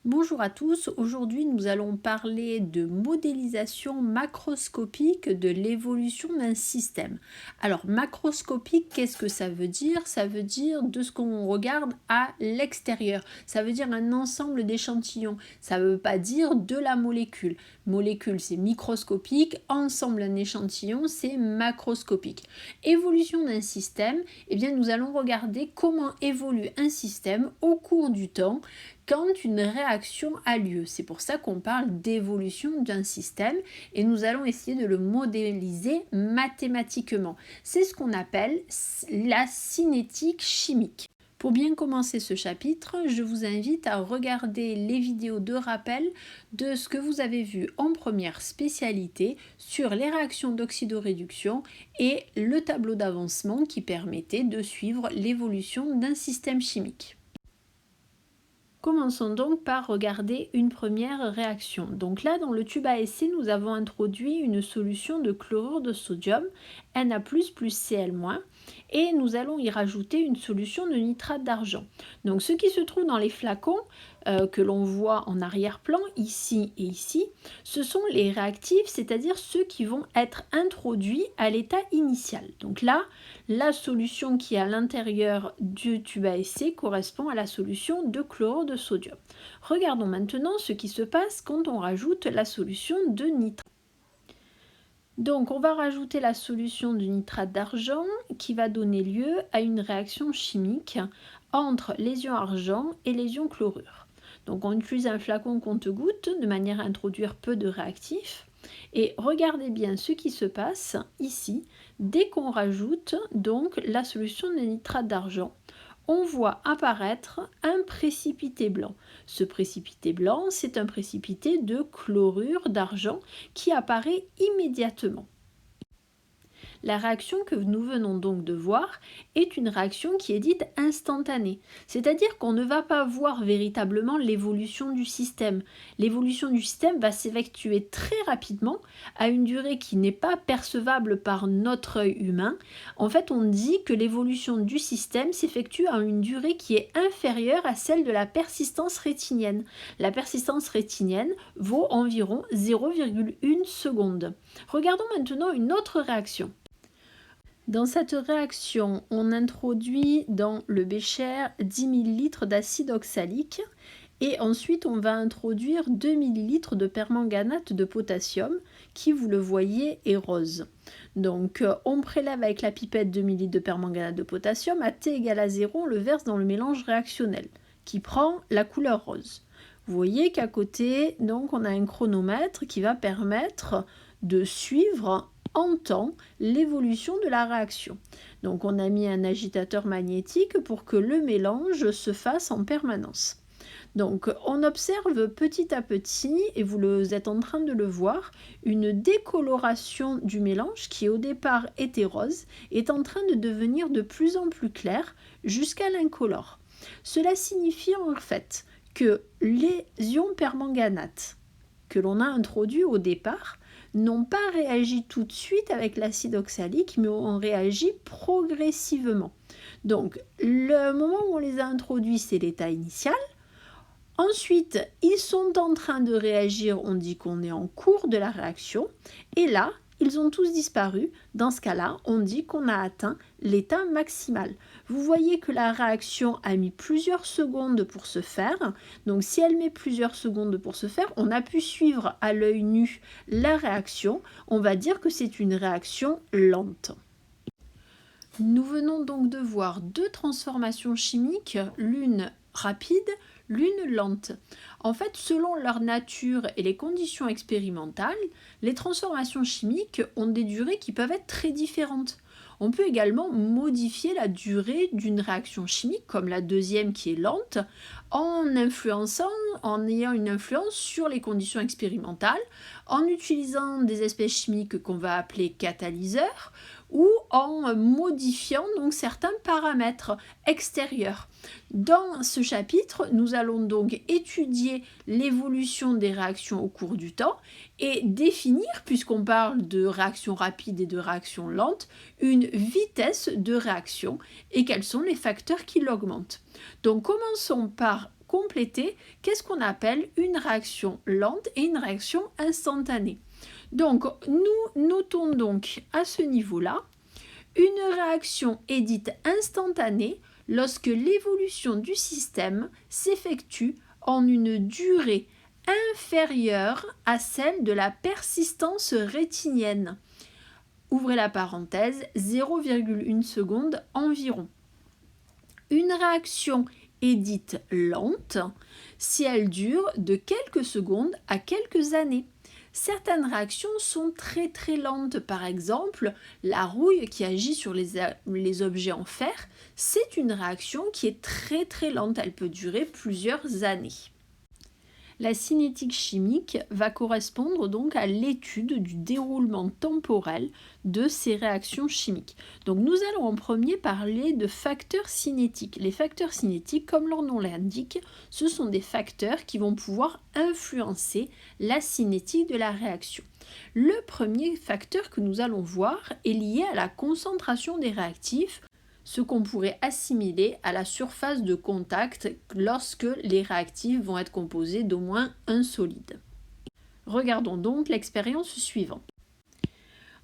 Bonjour à tous, aujourd'hui nous allons parler de modélisation macroscopique de l'évolution d'un système. Alors macroscopique, qu'est-ce que ça veut dire? Ça veut dire de ce qu'on regarde à l'extérieur. Ça veut dire un ensemble d'échantillons. Ça ne veut pas dire de la molécule. Molécule c'est microscopique, ensemble un échantillon c'est macroscopique. Évolution d'un système, eh bien nous allons regarder comment évolue un système au cours du temps quand une réaction a lieu. C'est pour ça qu'on parle d'évolution d'un système et nous allons essayer de le modéliser mathématiquement. C'est ce qu'on appelle la cinétique chimique. Pour bien commencer ce chapitre, je vous invite à regarder les vidéos de rappel de ce que vous avez vu en première spécialité sur les réactions d'oxydoréduction et le tableau d'avancement qui permettait de suivre l'évolution d'un système chimique. Commençons donc par regarder une première réaction. Donc là, dans le tube à essai, nous avons introduit une solution de chlorure de sodium, Na+, plus Cl-, et nous allons y rajouter une solution de nitrate d'argent. Donc ce qui se trouve dans les flacons, que l'on voit en arrière-plan, ici et ici, ce sont les réactifs, c'est-à-dire ceux qui vont être introduits à l'état initial. Donc là, la solution qui est à l'intérieur du tube à essai correspond à la solution de chlorure de sodium. Regardons maintenant ce qui se passe quand on rajoute la solution de nitrate. Donc on va rajouter la solution de nitrate d'argent qui va donner lieu à une réaction chimique entre les ions argent et les ions chlorure. Donc on utilise un flacon compte-gouttes de manière à introduire peu de réactifs. Et regardez bien ce qui se passe ici dès qu'on rajoute donc la solution de nitrate d'argent. On voit apparaître un précipité blanc. Ce précipité blanc, c'est un précipité de chlorure d'argent qui apparaît immédiatement. La réaction que nous venons donc de voir est une réaction qui est dite instantanée, c'est-à-dire qu'on ne va pas voir véritablement l'évolution du système. L'évolution du système va s'effectuer très rapidement à une durée qui n'est pas percevable par notre œil humain. En fait, on dit que l'évolution du système s'effectue à une durée qui est inférieure à celle de la persistance rétinienne. La persistance rétinienne vaut environ 0,1 seconde. Regardons maintenant une autre réaction. Dans cette réaction, on introduit dans le bécher 10 ml d'acide oxalique et ensuite on va introduire 2 ml de permanganate de potassium qui, vous le voyez, est rose. Donc on prélève avec la pipette 2 ml de permanganate de potassium, à T égale à 0, on le verse dans le mélange réactionnel qui prend la couleur rose. Vous voyez qu'à côté, donc, on a un chronomètre qui va permettre de suivre en temps l'évolution de la réaction. Donc on a mis un agitateur magnétique pour que le mélange se fasse en permanence. Donc on observe petit à petit, et vous êtes en train de le voir, une décoloration du mélange qui au départ était rose est en train de devenir de plus en plus clair jusqu'à l'incolore. Cela signifie en fait que les ions permanganate que l'on a introduits au départ n'ont pas réagi tout de suite avec l'acide oxalique, mais ont réagi progressivement. Donc, le moment où on les a introduits, c'est l'état initial. Ensuite, ils sont en train de réagir, on dit qu'on est en cours de la réaction. Et là, ils ont tous disparu. Dans ce cas-là, on dit qu'on a atteint l'état maximal. Vous voyez que la réaction a mis plusieurs secondes pour se faire. Donc si elle met plusieurs secondes pour se faire, on a pu suivre à l'œil nu la réaction. On va dire que c'est une réaction lente. Nous venons donc de voir deux transformations chimiques, l'une rapide, l'une lente. En fait, selon leur nature et les conditions expérimentales, les transformations chimiques ont des durées qui peuvent être très différentes. On peut également modifier la durée d'une réaction chimique, comme la deuxième qui est lente, en ayant une influence sur les conditions expérimentales, en utilisant des espèces chimiques qu'on va appeler catalyseurs, ou en modifiant donc certains paramètres extérieurs. Dans ce chapitre, nous allons donc étudier l'évolution des réactions au cours du temps et définir, puisqu'on parle de réactions rapides et de réactions lentes, une vitesse de réaction et quels sont les facteurs qui l'augmentent. Donc commençons par compléter qu'est-ce qu'on appelle une réaction lente et une réaction instantanée. Donc, nous notons donc à ce niveau-là, une réaction est dite instantanée lorsque l'évolution du système s'effectue en une durée inférieure à celle de la persistance rétinienne. Ouvrez la parenthèse, 0,1 seconde environ. Une réaction est dite lente si elle dure de quelques secondes à quelques années. Certaines réactions sont très très lentes. Par exemple, la rouille qui agit sur les objets en fer, c'est une réaction qui est très très lente. Elle peut durer plusieurs années. La cinétique chimique va correspondre donc à l'étude du déroulement temporel de ces réactions chimiques. Donc nous allons en premier parler de facteurs cinétiques. Les facteurs cinétiques, comme leur nom l'indique, ce sont des facteurs qui vont pouvoir influencer la cinétique de la réaction. Le premier facteur que nous allons voir est lié à la concentration des réactifs, ce qu'on pourrait assimiler à la surface de contact lorsque les réactifs vont être composés d'au moins un solide. Regardons donc l'expérience suivante.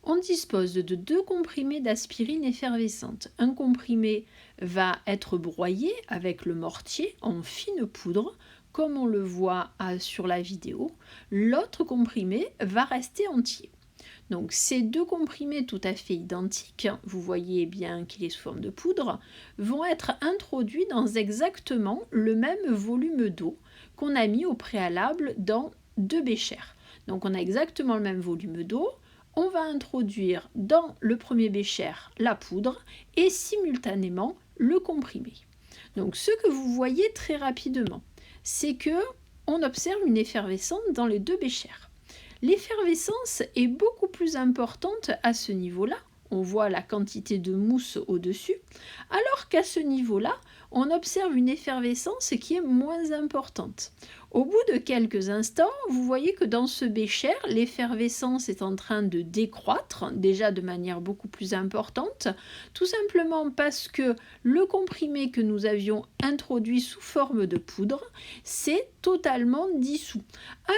On dispose de 2 comprimés d'aspirine effervescente. Un comprimé va être broyé avec le mortier en fine poudre, comme on le voit sur la vidéo. L'autre comprimé va rester entier. Donc ces 2 comprimés tout à fait identiques, vous voyez bien qu'il est sous forme de poudre, vont être introduits dans exactement le même volume d'eau qu'on a mis au préalable dans 2 béchers. Donc on a exactement le même volume d'eau, on va introduire dans le premier bécher la poudre et simultanément le comprimé. Donc ce que vous voyez très rapidement, c'est que on observe une effervescence dans les 2 béchers. L'effervescence est beaucoup plus importante à ce niveau-là, on voit la quantité de mousse au-dessus, alors qu'à ce niveau-là, on observe une effervescence qui est moins importante. Au bout de quelques instants, vous voyez que dans ce bécher, l'effervescence est en train de décroître, déjà de manière beaucoup plus importante, tout simplement parce que le comprimé que nous avions introduit sous forme de poudre s'est totalement dissous.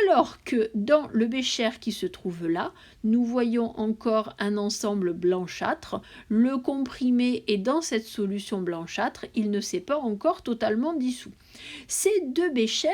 Alors que dans le bécher qui se trouve là, nous voyons encore un ensemble blanchâtre. Le comprimé est dans cette solution blanchâtre, il ne s'est pas encore totalement dissous. Ces 2 béchers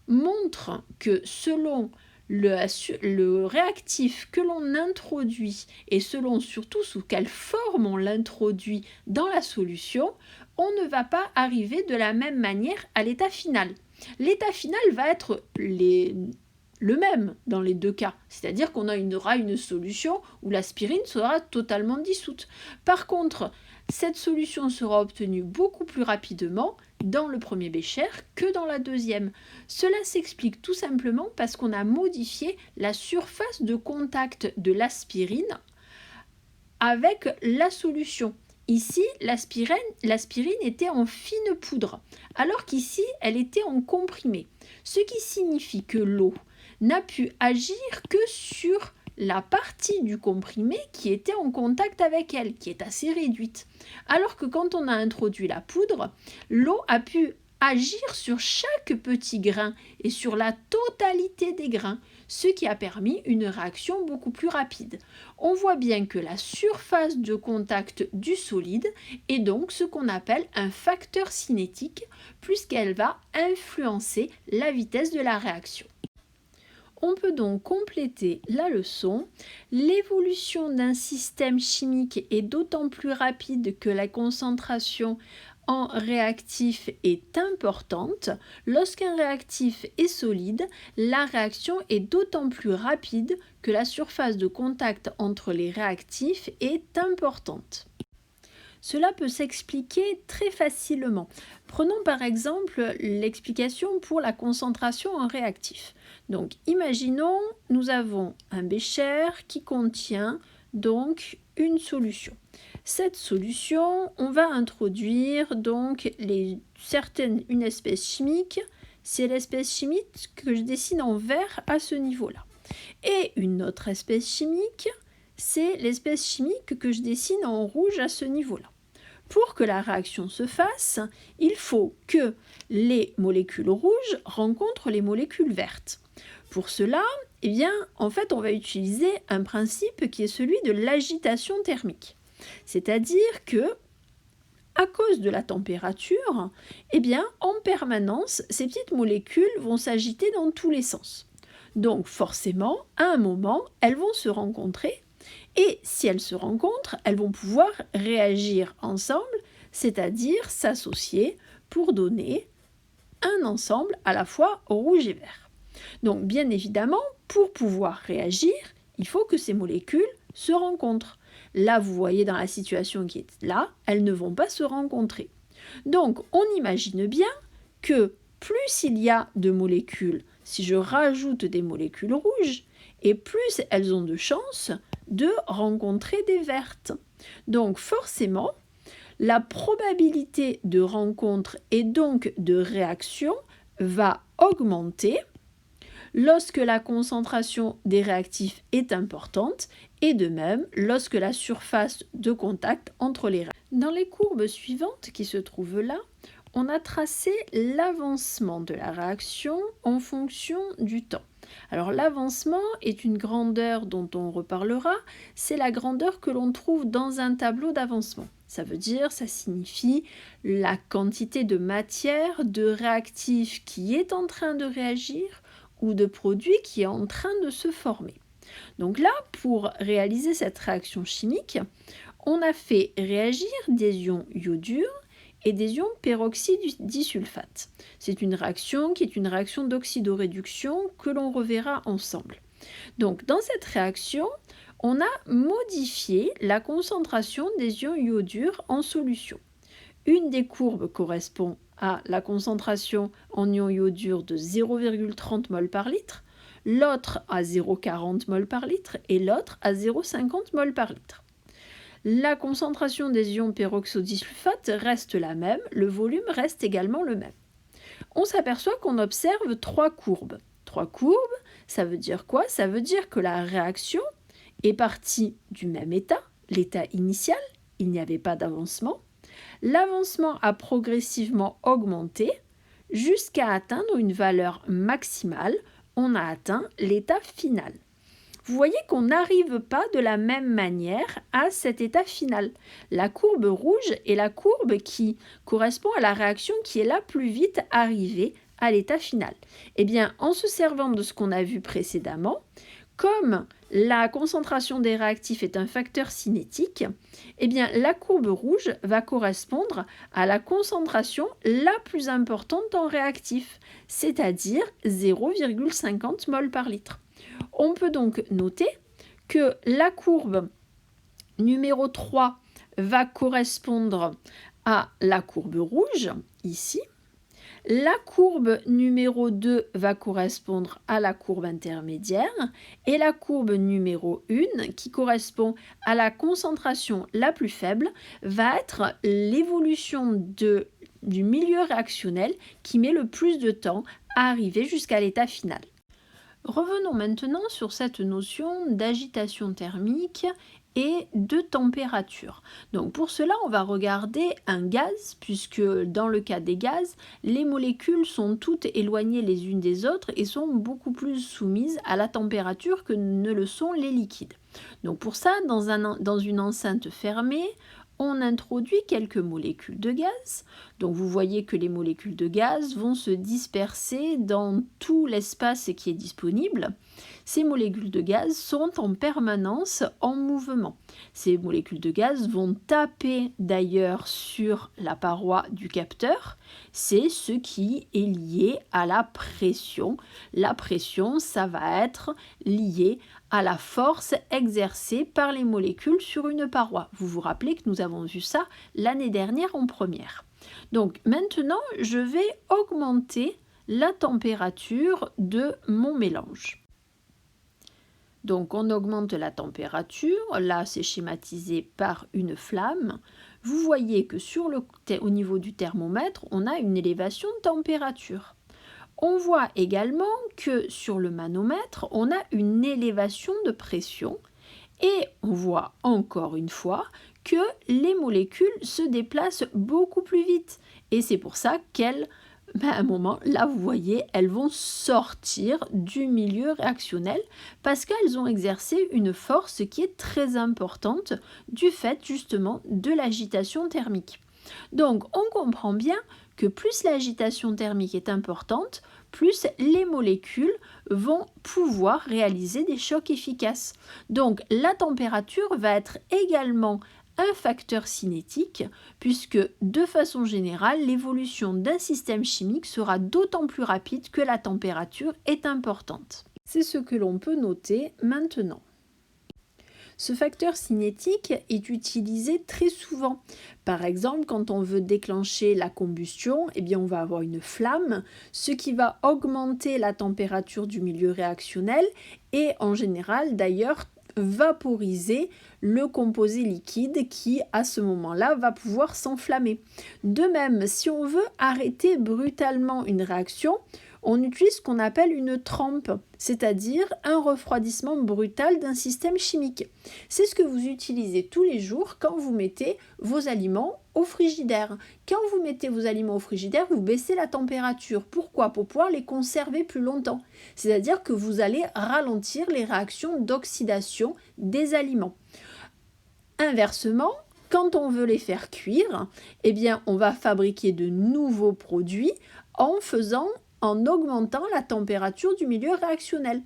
montrent que selon le réactif que l'on introduit et selon surtout sous quelle forme on l'introduit dans la solution, on ne va pas arriver de la même manière à l'état final. L'état final va être le même dans les 2 cas, c'est-à-dire qu'on aura une solution où l'aspirine sera totalement dissoute. Par contre, cette solution sera obtenue beaucoup plus rapidement dans le premier bécher que dans la deuxième. Cela s'explique tout simplement parce qu'on a modifié la surface de contact de l'aspirine avec la solution. Ici, l'aspirine était en fine poudre, alors qu'ici, elle était en comprimé. Ce qui signifie que l'eau n'a pu agir que sur la partie du comprimé qui était en contact avec elle, qui est assez réduite. Alors que quand on a introduit la poudre, l'eau a pu agir sur chaque petit grain et sur la totalité des grains, ce qui a permis une réaction beaucoup plus rapide. On voit bien que la surface de contact du solide est donc ce qu'on appelle un facteur cinétique, puisqu'elle va influencer la vitesse de la réaction. On peut donc compléter la leçon. L'évolution d'un système chimique est d'autant plus rapide que la concentration en réactif est importante. Lorsqu'un réactif est solide, la réaction est d'autant plus rapide que la surface de contact entre les réactifs est importante. Cela peut s'expliquer très facilement. Prenons par exemple l'explication pour la concentration en réactif. Donc imaginons, nous avons un bécher qui contient donc une solution. Cette solution, on va introduire donc une espèce chimique. C'est l'espèce chimique que je dessine en vert à ce niveau-là. Et une autre espèce chimique, c'est l'espèce chimique que je dessine en rouge à ce niveau-là. pour que la réaction se fasse, il faut que les molécules rouges rencontrent les molécules vertes. Pour cela, eh bien, en fait, on va utiliser un principe qui est celui de l'agitation thermique. C'est-à-dire que, à cause de la température, eh bien, en permanence, ces petites molécules vont s'agiter dans tous les sens. Donc, forcément, à un moment, elles vont se rencontrer et si elles se rencontrent, elles vont pouvoir réagir ensemble, c'est-à-dire s'associer pour donner un ensemble à la fois rouge et vert. Donc bien évidemment, pour pouvoir réagir, il faut que ces molécules se rencontrent. Là, vous voyez dans la situation qui est là, elles ne vont pas se rencontrer. Donc on imagine bien que plus il y a de molécules, si je rajoute des molécules rouges, et plus elles ont de chances de rencontrer des vertes. Donc forcément, la probabilité de rencontre et donc de réaction va augmenter lorsque la concentration des réactifs est importante et de même lorsque la surface de contact entre les réactifs. Dans les courbes suivantes qui se trouvent là, on a tracé l'avancement de la réaction en fonction du temps. Alors l'avancement est une grandeur dont on reparlera, c'est la grandeur que l'on trouve dans un tableau d'avancement. Ça signifie la quantité de matière, de réactif qui est en train de réagir ou de produit qui est en train de se former. Donc là, pour réaliser cette réaction chimique, on a fait réagir des ions iodures et des ions peroxyde disulfate. C'est une réaction qui est une réaction d'oxydoréduction que l'on reverra ensemble. Donc dans cette réaction, on a modifié la concentration des ions iodures en solution. Une des courbes correspond à la concentration en ions iodures de 0,30 mol par litre, l'autre à 0,40 mol par litre et l'autre à 0,50 mol par litre. La concentration des ions peroxydisulfate reste la même, le volume reste également le même. On s'aperçoit qu'on observe trois courbes. Trois courbes, ça veut dire quoi? Ça veut dire que la réaction est partie du même état, l'état initial, il n'y avait pas d'avancement. L'avancement a progressivement augmenté jusqu'à atteindre une valeur maximale, on a atteint l'état final. Vous voyez qu'on n'arrive pas de la même manière à cet état final. La courbe rouge est la courbe qui correspond à la réaction qui est la plus vite arrivée à l'état final. Eh bien, en se servant de ce qu'on a vu précédemment, comme la concentration des réactifs est un facteur cinétique, eh bien, la courbe rouge va correspondre à la concentration la plus importante en réactif, c'est-à-dire 0,50 mol par litre. On peut donc noter que la courbe numéro 3 va correspondre à la courbe rouge, ici. La courbe numéro 2 va correspondre à la courbe intermédiaire et la courbe numéro 1, qui correspond à la concentration la plus faible, va être l'évolution du milieu réactionnel qui met le plus de temps à arriver jusqu'à l'état final. Revenons maintenant sur cette notion d'agitation thermique et de température. Donc pour cela, on va regarder un gaz, puisque dans le cas des gaz, les molécules sont toutes éloignées les unes des autres et sont beaucoup plus soumises à la température que ne le sont les liquides. Donc pour ça, dans une enceinte fermée, on introduit quelques molécules de gaz. Donc vous voyez que les molécules de gaz vont se disperser dans tout l'espace qui est disponible. Ces molécules de gaz sont en permanence en mouvement. Ces molécules de gaz vont taper d'ailleurs sur la paroi du capteur. C'est ce qui est lié à la pression. La pression, ça va être lié à la force exercée par les molécules sur une paroi. Vous vous rappelez que nous avons vu ça l'année dernière en première. Donc maintenant, je vais augmenter la température de mon mélange. Donc on augmente la température, là c'est schématisé par une flamme. Vous voyez que au niveau du thermomètre, on a une élévation de température. On voit également que sur le manomètre, on a une élévation de pression et on voit encore une fois que les molécules se déplacent beaucoup plus vite. Et c'est pour ça qu'elles, à un moment, là vous voyez, elles vont sortir du milieu réactionnel parce qu'elles ont exercé une force qui est très importante du fait justement de l'agitation thermique. Donc on comprend bien que plus l'agitation thermique est importante, plus les molécules vont pouvoir réaliser des chocs efficaces. Donc la température va être également un facteur cinétique, puisque de façon générale, l'évolution d'un système chimique sera d'autant plus rapide que la température est importante. C'est ce que l'on peut noter maintenant. Ce facteur cinétique est utilisé très souvent. Par exemple, quand on veut déclencher la combustion, on va avoir une flamme, ce qui va augmenter la température du milieu réactionnel et en général d'ailleurs vaporiser le composé liquide qui à ce moment-là va pouvoir s'enflammer. De même, si on veut arrêter brutalement une réaction, on utilise ce qu'on appelle une trempe, c'est-à-dire un refroidissement brutal d'un système chimique. C'est ce que vous utilisez tous les jours quand vous mettez vos aliments au frigidaire. Quand vous mettez vos aliments au frigidaire, vous baissez la température. Pourquoi ? Pour pouvoir les conserver plus longtemps. C'est-à-dire que vous allez ralentir les réactions d'oxydation des aliments. Inversement, quand on veut les faire cuire, on va fabriquer de nouveaux produits en augmentant la température du milieu réactionnel.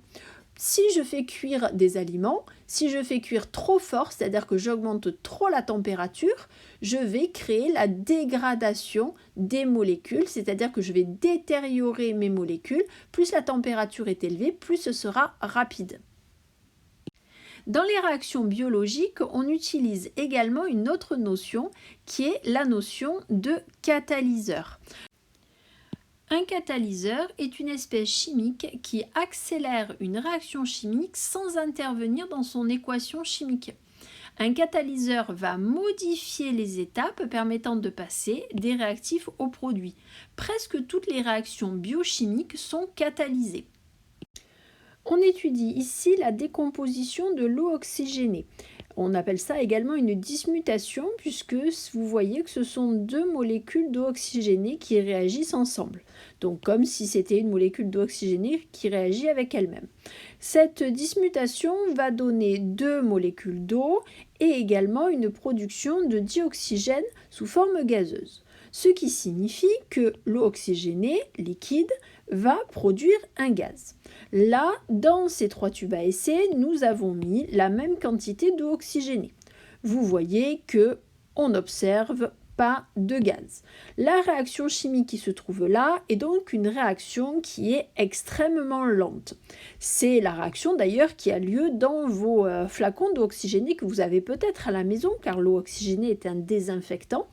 Si je fais cuire des aliments, si je fais cuire trop fort, c'est-à-dire que j'augmente trop la température, je vais créer la dégradation des molécules, c'est-à-dire que je vais détériorer mes molécules. Plus la température est élevée, plus ce sera rapide. Dans les réactions biologiques, on utilise également une autre notion qui est la notion de catalyseur. Un catalyseur est une espèce chimique qui accélère une réaction chimique sans intervenir dans son équation chimique. Un catalyseur va modifier les étapes permettant de passer des réactifs aux produits. Presque toutes les réactions biochimiques sont catalysées. On étudie ici la décomposition de l'eau oxygénée. On appelle ça également une dismutation puisque vous voyez que ce sont deux molécules d'eau oxygénée qui réagissent ensemble. Donc comme si c'était une molécule d'eau oxygénée qui réagit avec elle-même. Cette dismutation va donner deux molécules d'eau et également une production de dioxygène sous forme gazeuse. Ce qui signifie que l'eau oxygénée liquide va produire un gaz. Là, dans ces trois tubes à essai, nous avons mis la même quantité d'eau oxygénée. Vous voyez qu'on n'observe pas de gaz. La réaction chimique qui se trouve là est donc une réaction qui est extrêmement lente. C'est la réaction d'ailleurs qui a lieu dans vos flacons d'eau oxygénée que vous avez peut-être à la maison car l'eau oxygénée est un désinfectant.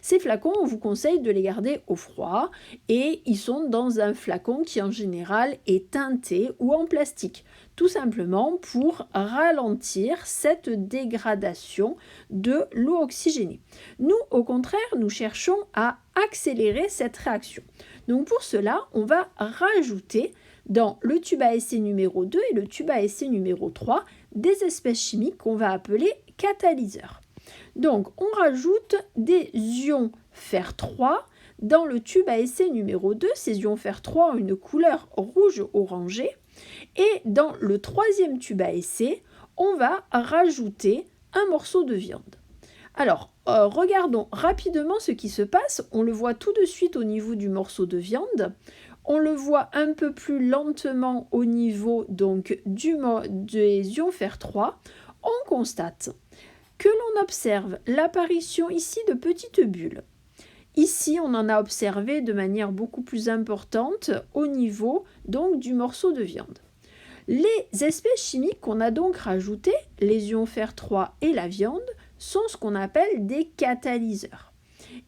Ces flacons, on vous conseille de les garder au froid et ils sont dans un flacon qui en général est teinté ou en plastique, tout simplement pour ralentir cette dégradation de l'eau oxygénée. Nous, au contraire, nous cherchons à accélérer cette réaction. Donc pour cela, on va rajouter dans le tube à essai numéro 2 et le tube à essai numéro 3 des espèces chimiques qu'on va appeler catalyseurs. Donc, on rajoute des ions fer 3 dans le tube à essai numéro 2. Ces ions fer 3 ont une couleur rouge-orangé. Et dans le troisième tube à essai, on va rajouter un morceau de viande. Alors, regardons rapidement ce qui se passe. On le voit tout de suite au niveau du morceau de viande. On le voit un peu plus lentement au niveau donc, des ions fer 3. On constate que l'on observe l'apparition ici de petites bulles. Ici, on en a observé de manière beaucoup plus importante au niveau donc du morceau de viande. Les espèces chimiques qu'on a donc rajoutées, les ions fer 3 et la viande, sont ce qu'on appelle des catalyseurs.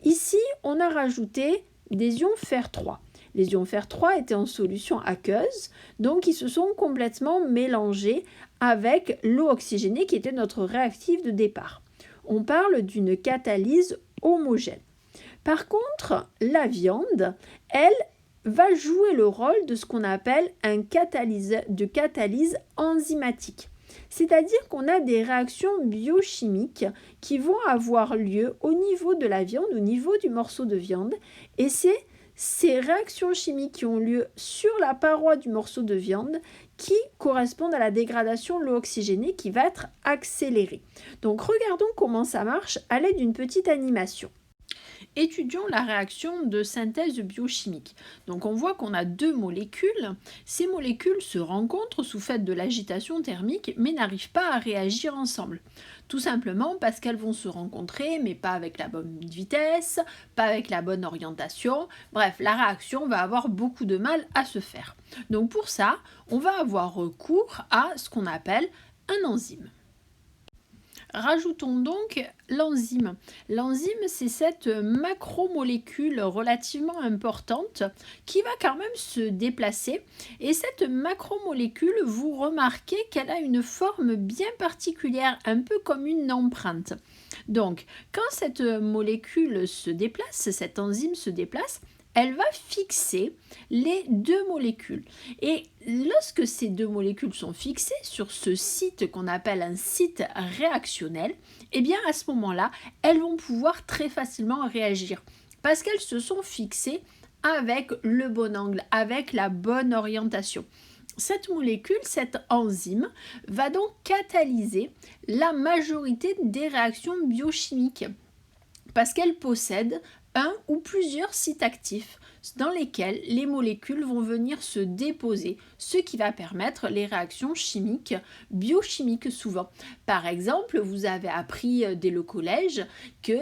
Ici, on a rajouté des ions fer 3. Les ions fer 3 étaient en solution aqueuse, donc ils se sont complètement mélangés avec l'eau oxygénée qui était notre réactif de départ. On parle d'une catalyse homogène. Par contre, la viande, elle, va jouer le rôle de ce qu'on appelle un catalyse enzymatique. C'est-à-dire qu'on a des réactions biochimiques qui vont avoir lieu au niveau de la viande, au niveau du morceau de viande, et c'est ces réactions chimiques qui ont lieu sur la paroi du morceau de viande qui correspondent à la dégradation de l'eau oxygénée qui va être accélérée. Donc regardons comment ça marche à l'aide d'une petite animation. Étudions la réaction de synthèse biochimique. Donc on voit qu'on a deux molécules. Ces molécules se rencontrent sous fait de l'agitation thermique mais n'arrivent pas à réagir ensemble. Tout simplement parce qu'elles vont se rencontrer mais pas avec la bonne vitesse, pas avec la bonne orientation. Bref, la réaction va avoir beaucoup de mal à se faire. Donc pour ça, on va avoir recours à ce qu'on appelle un enzyme. Rajoutons donc l'enzyme. L'enzyme, c'est cette macromolécule relativement importante qui va quand même se déplacer. Et cette macromolécule, vous remarquez qu'elle a une forme bien particulière, un peu comme une empreinte. Donc, quand cette molécule se déplace, cette enzyme se déplace, elle va fixer les deux molécules. Et lorsque ces deux molécules sont fixées sur ce site qu'on appelle un site réactionnel, eh bien à ce moment-là, elles vont pouvoir très facilement réagir parce qu'elles se sont fixées avec le bon angle, avec la bonne orientation. Cette molécule, cette enzyme, va donc catalyser la majorité des réactions biochimiques parce qu'elle possède un ou plusieurs sites actifs dans lesquels les molécules vont venir se déposer, ce qui va permettre les réactions chimiques, biochimiques souvent. Par exemple, vous avez appris dès le collège que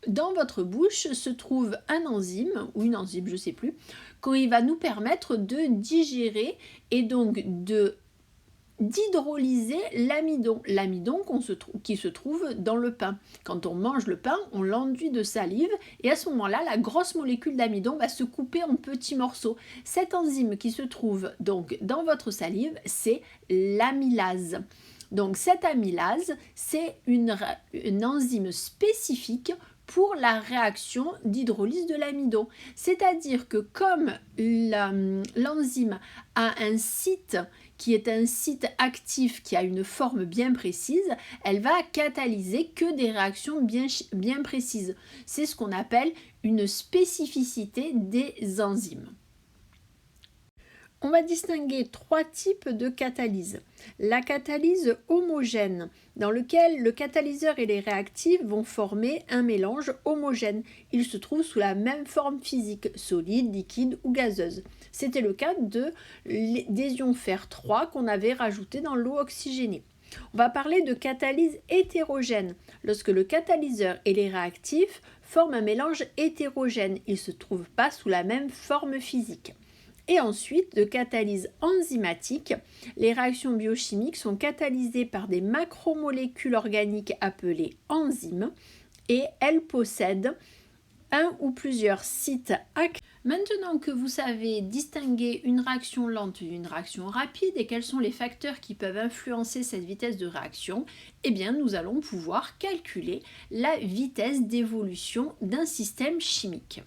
dans votre bouche se trouve un enzyme, ou une enzyme, je ne sais plus, qui va nous permettre de digérer et donc d'hydrolyser l'amidon, qui se trouve dans le pain. Quand on mange le pain, on l'enduit de salive et à ce moment-là, la grosse molécule d'amidon va se couper en petits morceaux. Cette enzyme qui se trouve donc dans votre salive, c'est l'amylase. Donc cette amylase, c'est une enzyme spécifique pour la réaction d'hydrolyse de l'amidon. C'est-à-dire que comme l'enzyme a un site qui est un site actif qui a une forme bien précise, elle va catalyser que des réactions bien précises. C'est ce qu'on appelle une spécificité des enzymes. On va distinguer trois types de catalyse. La catalyse homogène, dans lequel le catalyseur et les réactifs vont former un mélange homogène. Il se trouve sous la même forme physique, solide, liquide ou gazeuse. C'était le cas des ions fer 3 qu'on avait rajouté dans l'eau oxygénée. On va parler de catalyse hétérogène, lorsque le catalyseur et les réactifs forment un mélange hétérogène. Ils ne se trouvent pas sous la même forme physique. Et ensuite, de catalyse enzymatique, les réactions biochimiques sont catalysées par des macromolécules organiques appelées enzymes et elles possèdent un ou plusieurs sites actifs. Maintenant que vous savez distinguer une réaction lente d'une réaction rapide et quels sont les facteurs qui peuvent influencer cette vitesse de réaction, eh bien nous allons pouvoir calculer la vitesse d'évolution d'un système chimique.